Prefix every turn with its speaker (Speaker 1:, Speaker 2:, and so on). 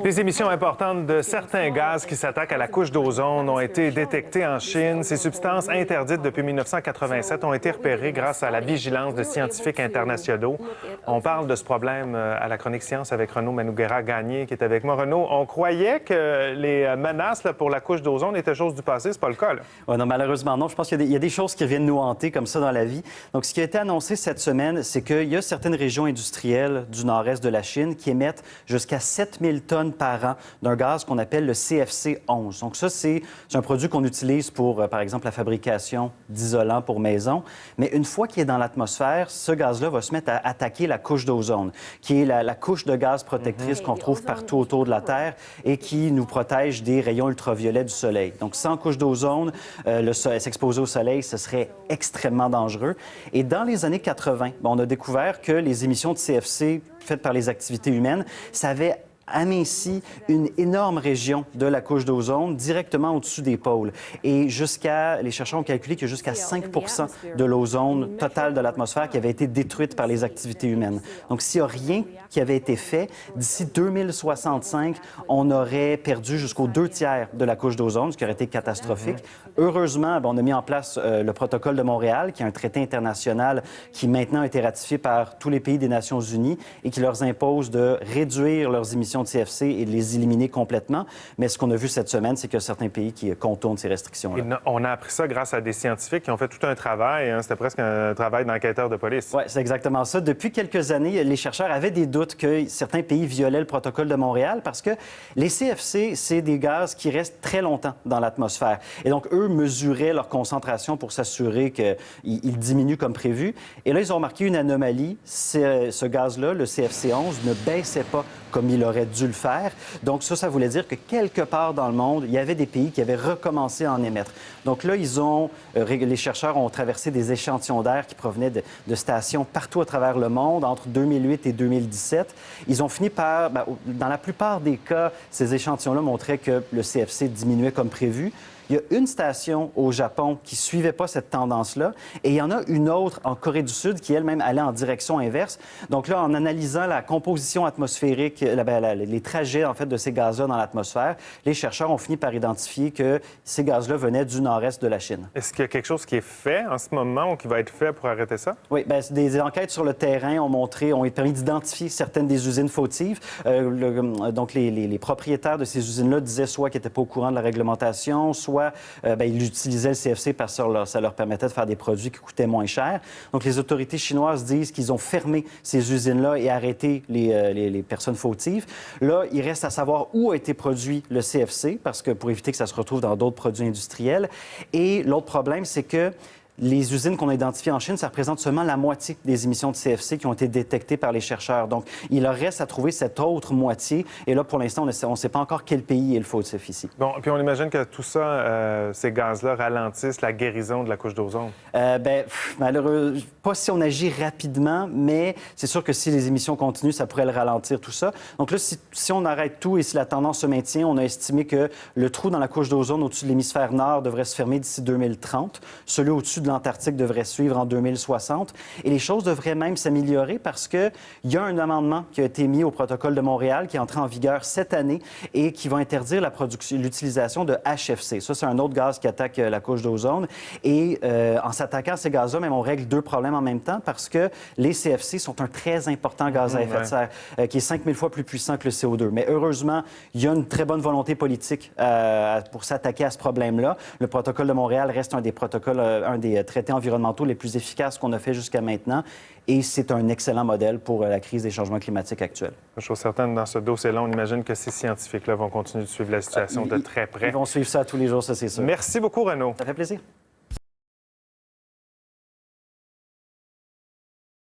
Speaker 1: Des émissions importantes de certains gaz qui s'attaquent à la couche d'ozone ont été détectées en Chine. Ces substances interdites depuis 1987 ont été repérées grâce à la vigilance de scientifiques internationaux. On parle de ce problème à la chronique Science avec Renaud Manouguera-Gagné qui est avec moi. Renaud, on croyait que les menaces pour la couche d'ozone étaient chose du passé. C'est pas le cas, là.
Speaker 2: Ouais, non, malheureusement, non. Je pense qu'il y a des choses qui reviennent nous hanter comme ça dans la vie. Donc, ce qui a été annoncé cette semaine, c'est qu'il y a certaines régions industrielles du nord-est de la Chine qui émettent jusqu'à 7000 tonnes par an d'un gaz qu'on appelle le CFC-11. Donc, ça, c'est un produit qu'on utilise pour, par exemple, la fabrication d'isolants pour maison. Mais une fois qu'il est dans l'atmosphère, ce gaz-là va se mettre à attaquer la couche d'ozone, qui est la couche de gaz protectrice qu'on trouve partout autour de la Terre et qui nous protège des rayons ultraviolets du Soleil. Donc, sans couche d'ozone, s'exposer au Soleil, ce serait extrêmement dangereux. Et dans les années 80, on a découvert que les émissions de CFC faites par les activités humaines, ça avait aminci une énorme région de la couche d'ozone directement au-dessus des pôles. Et les chercheurs ont calculé qu'il y a jusqu'à 5 de l'ozone totale de l'atmosphère qui avait été détruite par les activités humaines. Donc, s'il n'y a rien qui avait été fait, d'ici 2065, on aurait perdu jusqu'aux 2/3 de la couche d'ozone, ce qui aurait été catastrophique. Heureusement, on a mis en place le protocole de Montréal, qui est un traité international qui maintenant a été ratifié par tous les pays des Nations unies et qui leur impose de réduire leurs émissions de CFC et de les éliminer complètement. Mais ce qu'on a vu cette semaine, c'est qu'il y a certains pays qui contournent ces restrictions-là.
Speaker 1: On a appris ça grâce à des scientifiques qui ont fait tout un travail. C'était presque un travail d'enquêteur de police.
Speaker 2: Oui, c'est exactement ça. Depuis quelques années, les chercheurs avaient des doutes que certains pays violaient le protocole de Montréal parce que les CFC, c'est des gaz qui restent très longtemps dans l'atmosphère. Et donc, eux mesuraient leur concentration pour s'assurer qu'ils diminuent comme prévu. Et là, ils ont remarqué une anomalie. Ce gaz-là, le CFC-11, ne baissait pas comme il aurait dû le faire. Donc ça voulait dire que quelque part dans le monde, il y avait des pays qui avaient recommencé à en émettre. Donc là, les chercheurs ont traversé des échantillons d'air qui provenaient de stations partout à travers le monde entre 2008 et 2017. Ils ont fini par, dans la plupart des cas, ces échantillons-là montraient que le CFC diminuait comme prévu. Il y a une station au Japon qui ne suivait pas cette tendance-là et il y en a une autre en Corée du Sud qui, elle-même, allait en direction inverse. Donc là, en analysant la composition atmosphérique, les trajets, en fait, de ces gaz-là dans l'atmosphère, les chercheurs ont fini par identifier que ces gaz-là venaient du nord-est de la Chine.
Speaker 1: Est-ce qu'il y a quelque chose qui est fait en ce moment ou qui va être fait pour arrêter ça?
Speaker 2: Oui, des enquêtes sur le terrain ont permis d'identifier certaines des usines fautives. Donc, les propriétaires de ces usines-là disaient soit qu'ils n'étaient pas au courant de la réglementation, soit ils utilisaient le CFC parce que ça leur permettait de faire des produits qui coûtaient moins cher. Donc, les autorités chinoises disent qu'ils ont fermé ces usines-là et arrêté les personnes fautives. Là, il reste à savoir où a été produit le CFC, parce que pour éviter que ça se retrouve dans d'autres produits industriels. Et l'autre problème, c'est que les usines qu'on a identifiées en Chine, ça représente seulement la moitié des émissions de CFC qui ont été détectées par les chercheurs. Donc, il leur reste à trouver cette autre moitié. Et là, pour l'instant, on ne sait pas encore quel pays est le fautif ici.
Speaker 1: Bon, puis on imagine que tout ça, ces gaz-là, ralentissent la guérison de la couche d'ozone.
Speaker 2: Malheureusement, pas si on agit rapidement, mais c'est sûr que si les émissions continuent, ça pourrait le ralentir, tout ça. Donc là, si on arrête tout et si la tendance se maintient, on a estimé que le trou dans la couche d'ozone au-dessus de l'hémisphère nord devrait se fermer d'ici 2030. Celui au-dessus de l'Antarctique devrait suivre en 2060. Et les choses devraient même s'améliorer parce qu'il y a un amendement qui a été mis au protocole de Montréal qui est entré en vigueur cette année et qui va interdire l'utilisation de HFC. Ça, c'est un autre gaz qui attaque la couche d'ozone. Et en s'attaquant à ces gaz-là, même on règle deux problèmes en même temps parce que les CFC sont un très important gaz à effet de serre qui est 5000 fois plus puissant que le CO2. Mais heureusement, il y a une très bonne volonté politique pour s'attaquer à ce problème-là. Le protocole de Montréal reste un des traités environnementaux les plus efficaces qu'on a fait jusqu'à maintenant. Et c'est un excellent modèle pour la crise des changements climatiques actuels.
Speaker 1: Chose certaine, dans ce dossier-là, on imagine que ces scientifiques-là vont continuer de suivre la situation de très près.
Speaker 2: Ils vont suivre ça tous les jours, ça, c'est sûr.
Speaker 1: Merci beaucoup, Renaud.
Speaker 2: Ça fait plaisir.